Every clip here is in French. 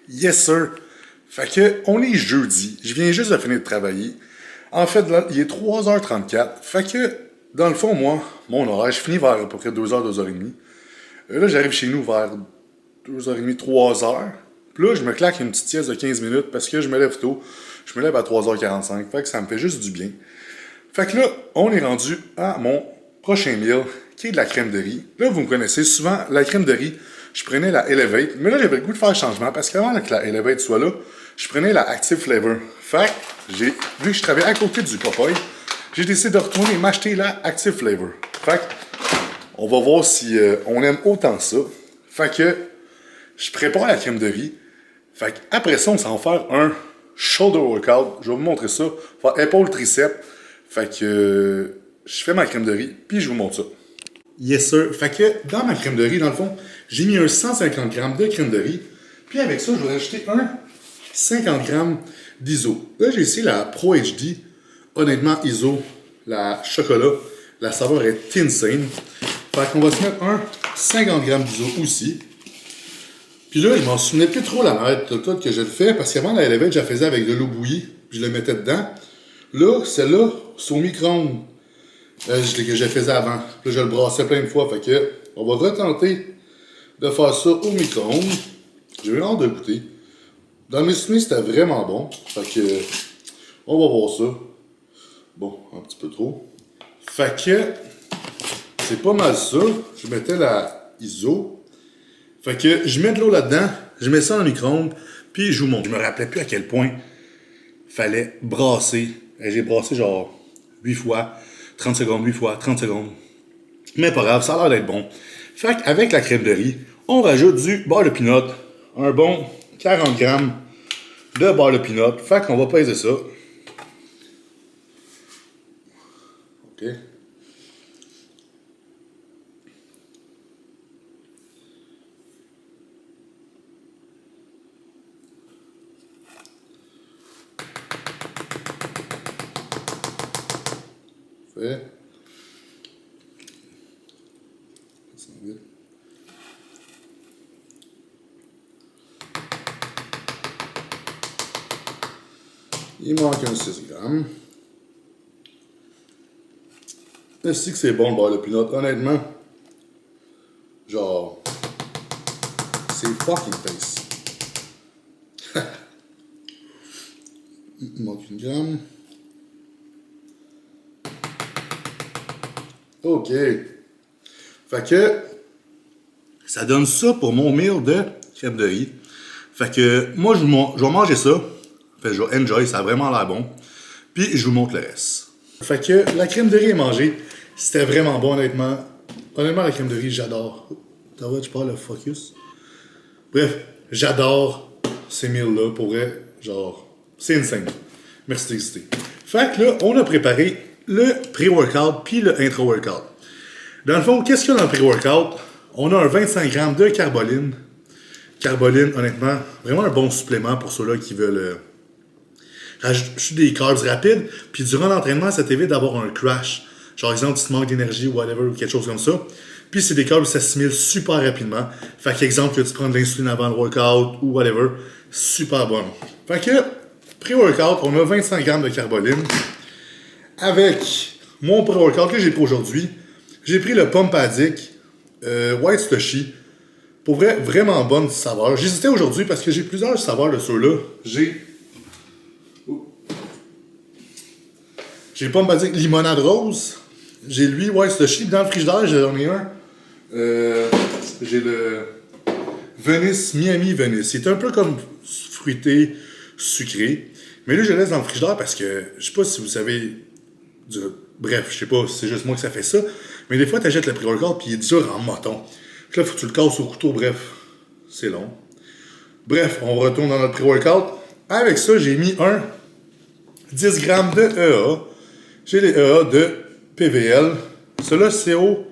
Yes, sir. Fait que, on est jeudi. Je viens juste de finir de travailler. En fait, là, il est 3h34. Fait que, dans le fond, moi, mon horaire, je finis vers à peu près 2h, 2h30. Là, j'arrive chez nous vers 2h30, 3h. Puis là, je me claque une petite sieste de 15 minutes parce que je me lève tôt. Je me lève à 3h45. Fait que ça me fait juste du bien. Fait que là, on est rendu à mon prochain meal, qui est de la crème de riz. Là, vous me connaissez, souvent, la crème de riz, je prenais la Elevate, mais là, j'avais le goût de faire le changement, parce qu'avant que la Elevate soit là, je prenais la Active Flavor. Fait que, vu que je travaillais à côté du Popeye, j'ai décidé de retourner m'acheter la Active Flavor. Fait que, on va voir si on aime autant ça. Fait que, je prépare la crème de riz. Fait que, après ça, on s'en va faire un shoulder workout. Je vais vous montrer ça. Faire épaule triceps. Fait que je fais ma crème de riz, puis je vous montre ça. Yes sir. Fait que dans ma crème de riz, dans le fond, j'ai mis un 150 g de crème de riz. Puis avec ça, je vais rajouter un 50 g d'ISO. Là, j'ai ici la Pro HD. Honnêtement, ISO, la chocolat, la saveur est insane. Fait qu'on va se mettre un 50 g d'ISO aussi. Puis là, il m'en souvenait plus trop la méthode que je le fais, parce qu'avant la Elevate, je la faisais avec de l'eau bouillie, puis je le mettais dedans. Là, celle-là, c'est au micro-ondes que je faisais avant. Là, je le brassais plein de fois. Fait que, on va retenter de faire ça au micro-ondes. J'ai eu hâte de goûter. Dans mes souvenirs, c'était vraiment bon. Fait que, on va voir ça. Bon, un petit peu trop. Fait que, c'est pas mal ça. Je mettais la ISO. Fait que, je mets de l'eau là-dedans. Je mets ça dans le micro-ondes. Puis, je vous montre. Je me rappelais plus à quel point fallait brasser. Et j'ai brassé genre 8 fois, 30 secondes, 8 fois, 30 secondes. Mais pas grave, ça a l'air d'être bon. Fait qu'avec la crème de riz, on rajoute du beurre de pinot. Un bon 40 g de beurre de pinot. Fait qu'on va peser ça. OK. Fait. Ça vite. Il manque un 6 grammes. Est-ce que c'est bon le beurre de pinot? Honnêtement, genre, c'est fucking taste. Il manque une gramme. OK. Fait que, ça donne ça pour mon meal de crème de riz. Fait que, moi, je vais manger ça. Fait que je vais enjoy, ça a vraiment l'air bon. Puis, je vous montre le reste. Fait que, la crème de riz est mangée. C'était vraiment bon, honnêtement. Honnêtement, la crème de riz, j'adore. T'as vu, tu parles le focus? Bref, j'adore ces meals-là, pour vrai. Genre, c'est insane. Merci d'exister. Fait que là, on a préparé le pré-workout puis le intra-workout. Dans le fond, qu'est-ce qu'il y a dans le pré-workout? On a un 25 g de carboline. Carboline, honnêtement, vraiment un bon supplément pour ceux-là qui veulent rajouter des carbs rapides. Puis durant l'entraînement, ça t'évite d'avoir un crash. Genre, exemple, tu te manques d'énergie ou whatever, ou quelque chose comme ça. Puis c'est des carbs qui s'assimilent super rapidement. Fait qu'exemple, que tu prends de l'insuline avant le workout ou whatever, super bon. Fait que, pré-workout, on a 25 g de carboline. Avec mon pré-workout que j'ai pris aujourd'hui, j'ai pris le Pump Addict White Slushy. Pour vrai, vraiment bonne saveur. J'hésitais aujourd'hui parce que j'ai plusieurs saveurs de ceux-là. J'ai Pump Addict Limonade Rose. J'ai lui White Slushy. Dans le frigidaire, j'en ai un. J'ai le Venice, Miami Venice. C'est un peu comme fruité, sucré. Mais là, je le laisse dans le frigidaire parce que je sais pas si vous savez. Bref, je sais pas si c'est juste moi que ça fait ça. Mais des fois, tu achètes le pré-workout puis il est dur en moton. Puis là, faut que tu le casses au couteau. Bref, c'est long. Bref, on retourne dans notre pré-workout. Avec ça, j'ai mis un 10 g de EA. J'ai les EA de PVL. Cela, c'est au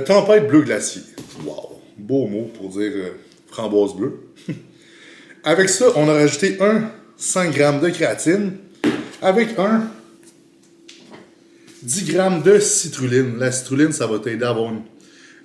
Tempête Bleu Glacier. Wow, beau mot pour dire framboise bleue. Avec ça, on a rajouté un 5 g de créatine. Avec un 10 g de citrulline. La citrulline, ça va t'aider à avoir une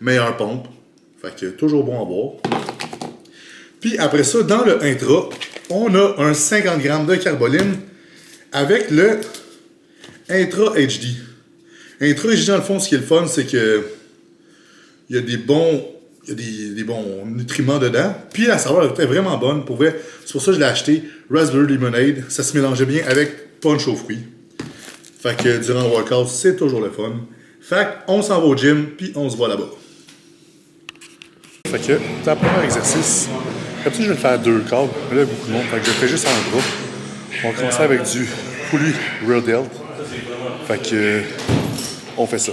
meilleure pompe. Fait que toujours bon à boire. Puis après ça, dans le intra, on a un 50 grammes de carboline avec le Intra HD. Intra HD, dans le fond, ce qui est le fun, c'est que il y a des bons nutriments dedans. Puis la saveur était vraiment bonne. Pour vrai, c'est pour ça que je l'ai acheté. Raspberry Lemonade, ça se mélangeait bien avec punch aux fruits. Fait que durant le workout, c'est toujours le fun. Fait qu'on s'en va au gym, puis on se voit là-bas. Fait que, dans le premier exercice, comme ça, je vais le faire à 2 câbles. Mais là, il y a beaucoup de monde. Fait que je le fais juste en groupe. On va commencer avec du pulley rear delt. Fait que, on fait ça.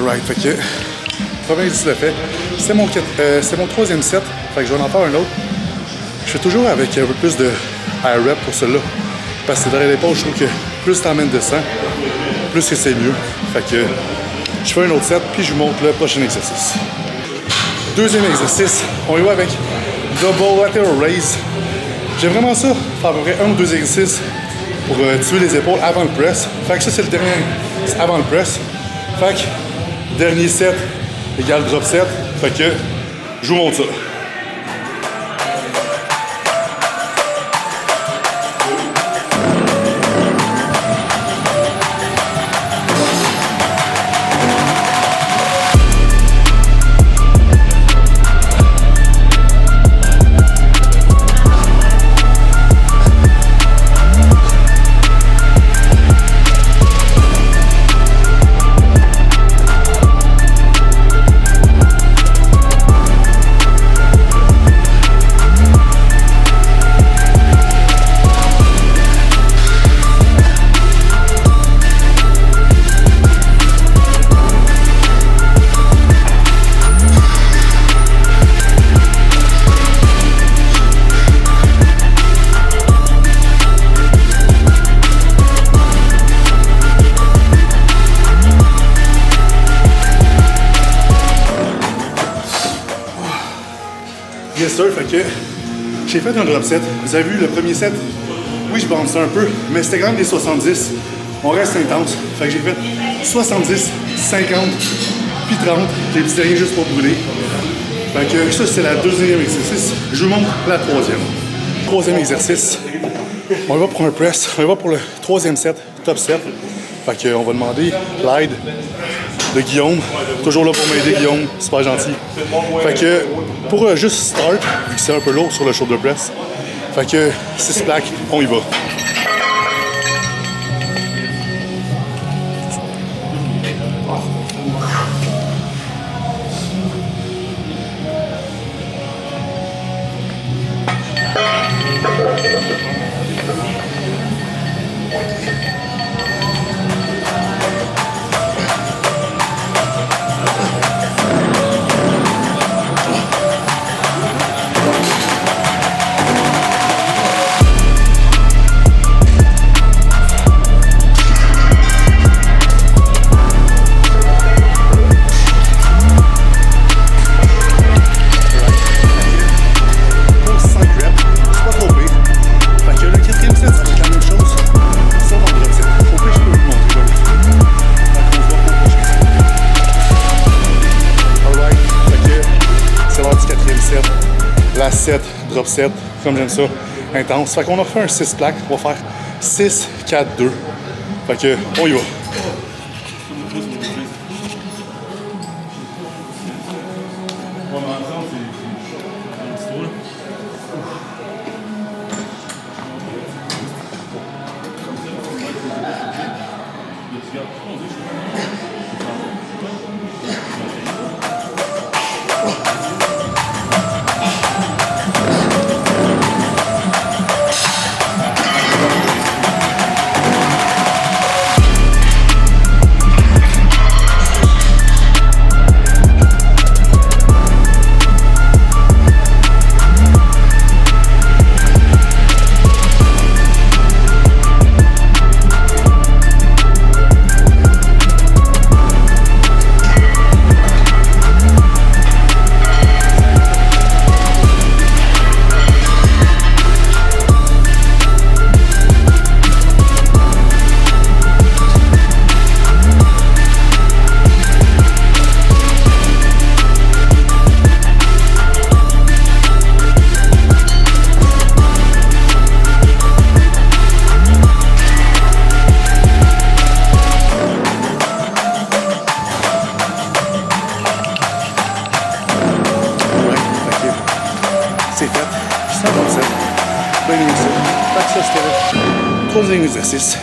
Right, fait que, premier exercice de fait, c'est mon 3e set, fait que je vais en faire un autre. Je fais toujours avec un peu plus de high rep pour celui-là, parce que derrière l'épaule, je trouve que plus t'emmènes de sang, plus que c'est mieux. Fait que, je fais un autre set, puis je vous montre le prochain exercice. Deuxième exercice, on y va avec double lateral raise. J'aime vraiment ça, faire à peu près 1 ou 2 exercices pour tuer les épaules avant le press. Fait que ça, c'est le dernier, c'est avant le press. Fait que, dernier set égale drop set. Fait que je vous montre ça. Yes sir, fait que j'ai fait un drop set. Vous avez vu le premier set, oui je bounçais un peu, mais c'était quand même des 70. On reste intense. Fait que j'ai fait 70, 50, puis 30. J'ai dit rien juste pour brûler. Fait que ça c'est la deuxième exercice. Je vous montre la troisième. Troisième exercice. On va pour un press. On va pour le troisième set, top set. Fait que on va demander l'aide de Guillaume. Toujours là pour m'aider, Guillaume. Super gentil. Fait que pour juste start, vu que c'est un peu lourd sur le shoulder press, fait que 6 plaques, on y va. 7, comme j'aime ça, intense. Fait qu'on a fait un 6 plaques, on va faire 6, 4, 2. Fait que, on y va. C'est fait. 100%. Bien aimé ça. Fait que ça, c'était le 3e exercice.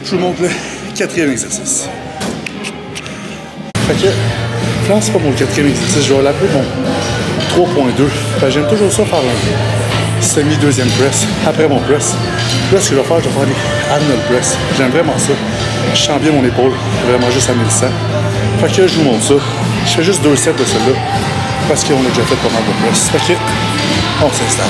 Je vous montre le 4e exercice. Fait que, là, c'est pas mon 4e exercice. Je vais l'appeler mon 3.2. J'aime toujours ça faire un semi-2e press après mon press. Là, ce que je vais faire des Arnold press. J'aime vraiment ça. Je sens bien mon épaule, vraiment juste à 1100. Fait que je vous montre ça. Je fais juste 2 sets de celle-là parce qu'on a déjà fait pas mal de press. Fait que, on s'installe.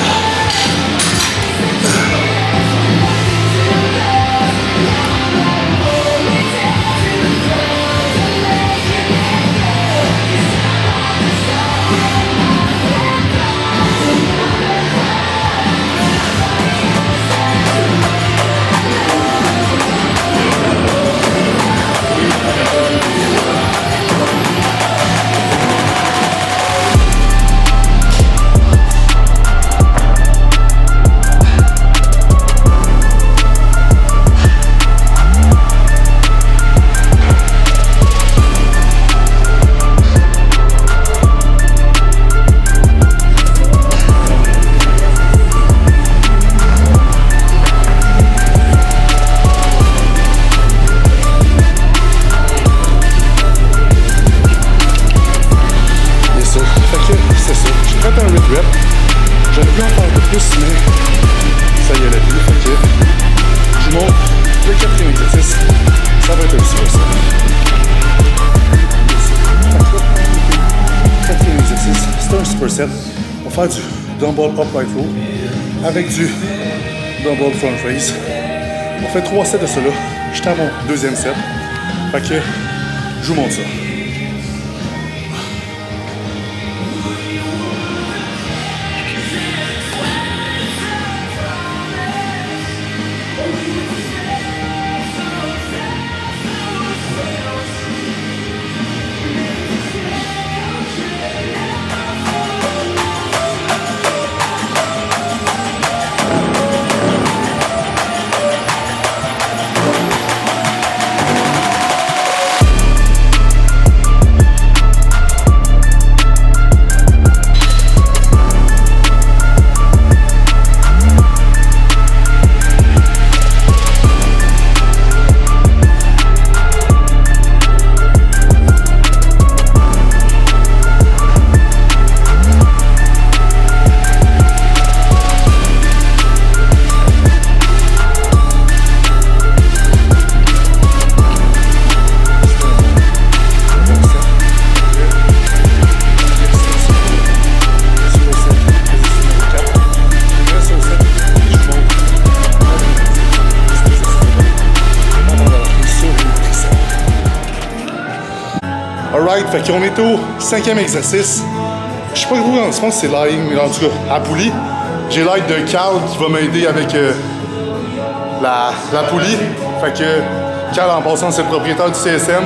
J'aurais pu en faire un peu plus, mais ça y allait plus. Fait que je vous montre le 4e exercice. Ça va être un petit peu ça. 4e exercice, c'est un superset. On va faire du dumbbell upright row avec du dumbbell front raise. On fait 3 sets de cela. J'étais à mon 2e set. Fait que je vous montre ça. Alright, fait qu'on est au 5e exercice. Je sais pas où, je pense que c'est lying, mais en tout cas, à poulie. J'ai l'aide de Carl qui va m'aider avec la poulie. Fait que Carl, en passant, c'est le propriétaire du CSM.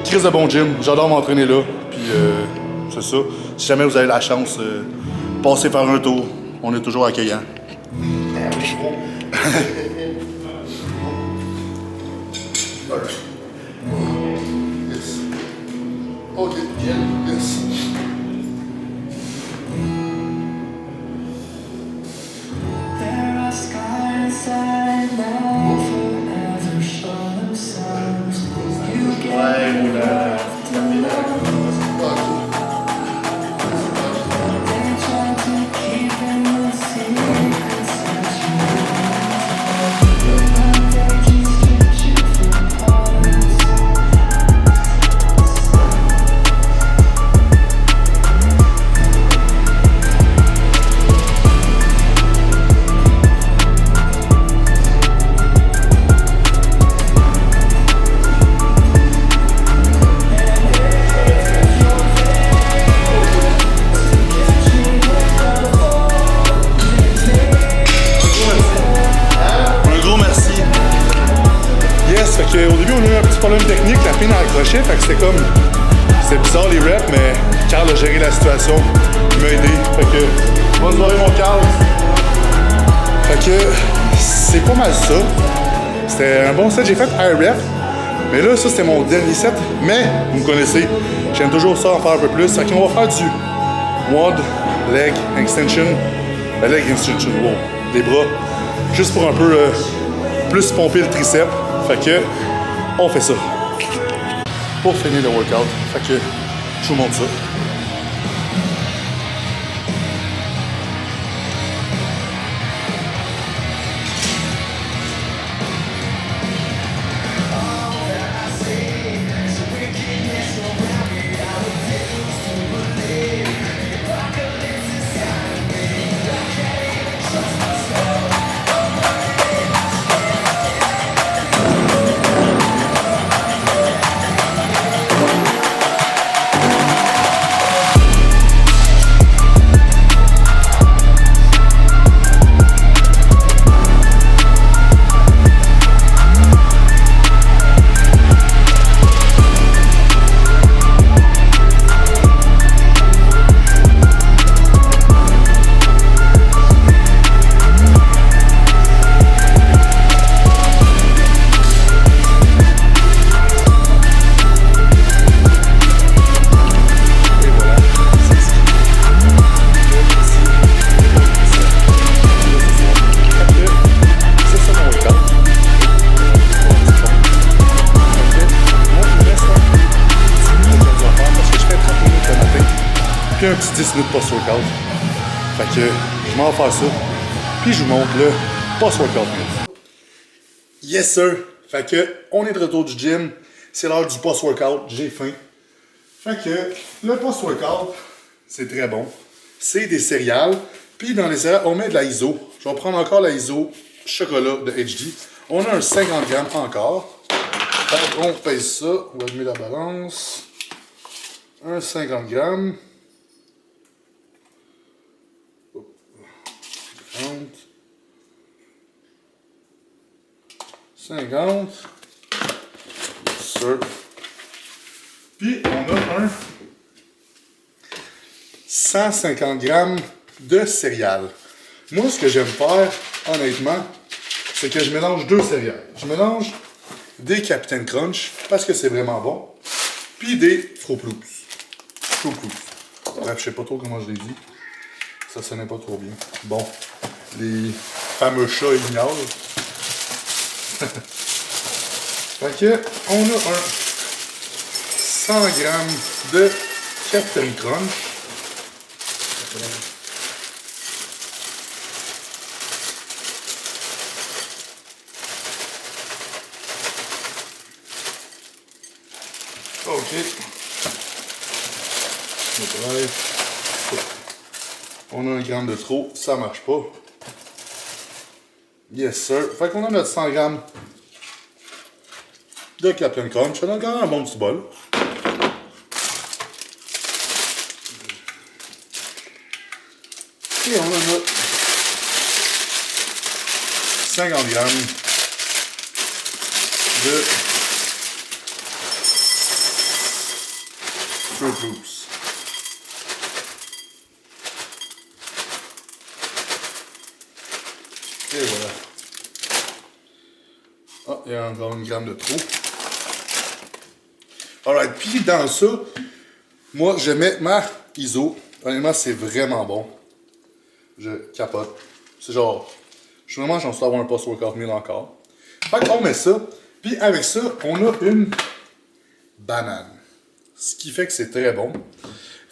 Chris de bon gym, j'adore m'entraîner là. Puis c'est ça. Si jamais vous avez la chance, passez faire un tour. on est toujours accueillant. Yes. OK, yes. Au début, on a eu un petit problème technique, la pine a accroché, fait que c'était bizarre les reps, mais Carl a géré la situation, il m'a aidé, fait que bonne soirée mon Carl. Fait que c'est pas mal ça. C'était un bon set, j'ai fait un rep, mais là ça c'était mon dernier set, mais vous me connaissez, j'aime toujours ça en faire un peu plus, fait qu'on va faire du WOD leg extension, leg extension, wow, les bras, juste pour un peu plus pomper le triceps. Fait que, on fait ça. Pour finir le workout, fait que, je vous montre ça. Puis un petit 10 minutes post-workout. Fait que je m'en vais faire ça. Puis je vous montre le post-workout. Yes sir! Fait que on est de retour du gym. C'est l'heure du post-workout. J'ai faim. Fait que le post-workout, c'est très bon. C'est des céréales. Puis dans les céréales, on met de la ISO. Je vais prendre encore la ISO chocolat de HD. On a un 50 grammes encore. Fait qu'on pèse ça. On va mettre la balance. Un 50 grammes. 50. Sûr. Puis on a un 150 grammes de céréales. Moi, ce que j'aime faire, honnêtement, c'est que je mélange deux céréales. Je mélange des Captain Crunch, parce que c'est vraiment bon, puis des Froot Loops. Froot Loops. Bref, je sais pas trop comment je l'ai dit. Ça sonnait pas trop bien. Bon, les fameux chats ignorent. Fait que, on a un 100 grammes de Captain Crunch. OK. On a un gramme de trop, ça marche pas. Yes sir. Fait qu'on a notre 100 grammes de Captain Crunch. Ça donne quand même un bon petit bol. Et on a notre 50 grammes de Froot Loops. Et voilà. Ah, il y a encore une gramme de trop. Alright, puis dans ça, moi je mets ma ISO. Honnêtement, c'est vraiment bon. Je capote. C'est genre, je suis vraiment chanceux d'avoir un post-workout meal encore. Fait qu'on met ça, puis avec ça, on a une banane. Ce qui fait que c'est très bon.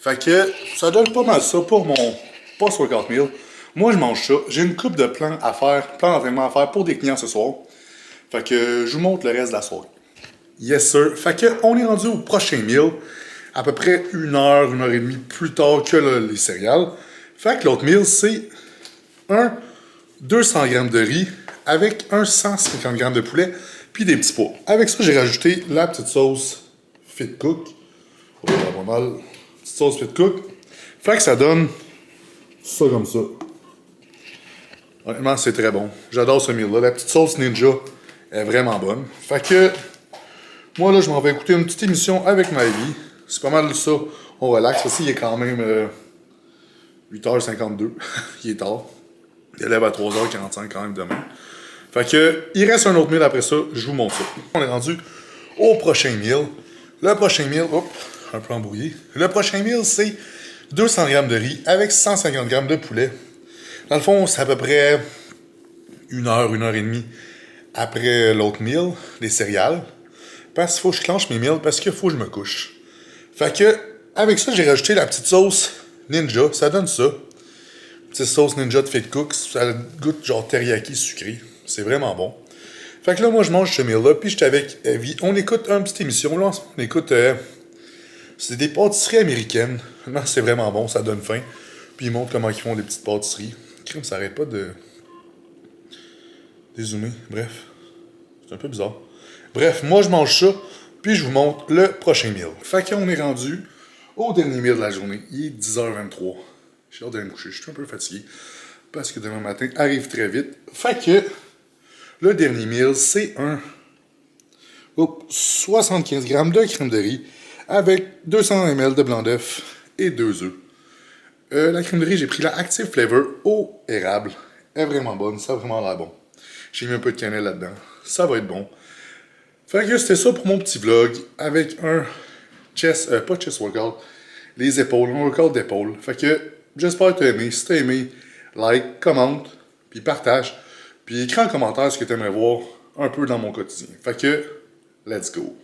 Fait que ça donne pas mal ça pour mon post-workout meal. Moi, je mange ça. J'ai une coupe de plans à faire, plans d'entraînement à faire pour des clients ce soir. Fait que je vous montre le reste de la soirée. Yes, sir. Fait que on est rendu au prochain meal. À peu près 1 heure et demie plus tard que les céréales. Fait que l'autre meal, c'est un 200 g de riz avec un 150 g de poulet, puis des petits pois. Avec ça, j'ai rajouté la petite sauce Fit Cook. Oh, pas mal. Petite sauce Fit Cook. Fait que ça donne ça comme ça. Honnêtement, c'est très bon. J'adore ce meal-là. La petite sauce Ninja est vraiment bonne. Fait que moi, là, je m'en vais écouter une petite émission avec ma vie. C'est pas mal ça. On relaxe. Aussi, il est quand même 8h52. Il est tard. Il élève à 3h45 quand même demain. Fait que, il reste un autre meal après ça. Je vous montre ça. On est rendu au prochain meal. Le prochain meal, hop, un peu embrouillé. Le prochain meal, c'est 200 g de riz avec 150 g de poulet. Dans le fond, c'est à peu près 1 heure et demie après l'autre meal, les céréales. Parce qu'il faut que je clenche mes meals, parce qu'il faut que je me couche. Fait que, avec ça, j'ai rajouté la petite sauce Ninja. Ça donne ça. Petite sauce Ninja de Fit Cook. Ça goûte genre teriyaki sucré. C'est vraiment bon. Fait que là, moi, je mange ce meal-là. Puis j'étais avec Evie. On écoute une petite émission. Là, on écoute... c'est des pâtisseries américaines. Non, c'est vraiment bon. Ça donne faim. Puis ils montrent comment ils font des petites pâtisseries. Crime, ça arrête pas de... dézoomer. Bref. C'est un peu bizarre. Bref, moi, je mange ça. Puis je vous montre le prochain meal. Fait qu'on est rendu au dernier meal de la journée. Il est 10h23. J'ai hâte d'aller me coucher. Je suis un peu fatigué. Parce que demain matin arrive très vite. Fait que le dernier meal, c'est un 75 g de crème de riz avec 200 ml de blanc d'œuf et 2 œufs. La crème de riz, j'ai pris la Active Flavor au érable. Elle est vraiment bonne. Ça a vraiment l'air bon. J'ai mis un peu de cannelle là-dedans. Ça va être bon. Fait que c'était ça pour mon petit vlog avec un pas chest workout, les épaules, un workout d'épaule. Fait que j'espère que t'as aimé. Si t'as aimé, like, commente, puis partage, puis écris en commentaire ce que t'aimerais voir un peu dans mon quotidien. Fait que, let's go.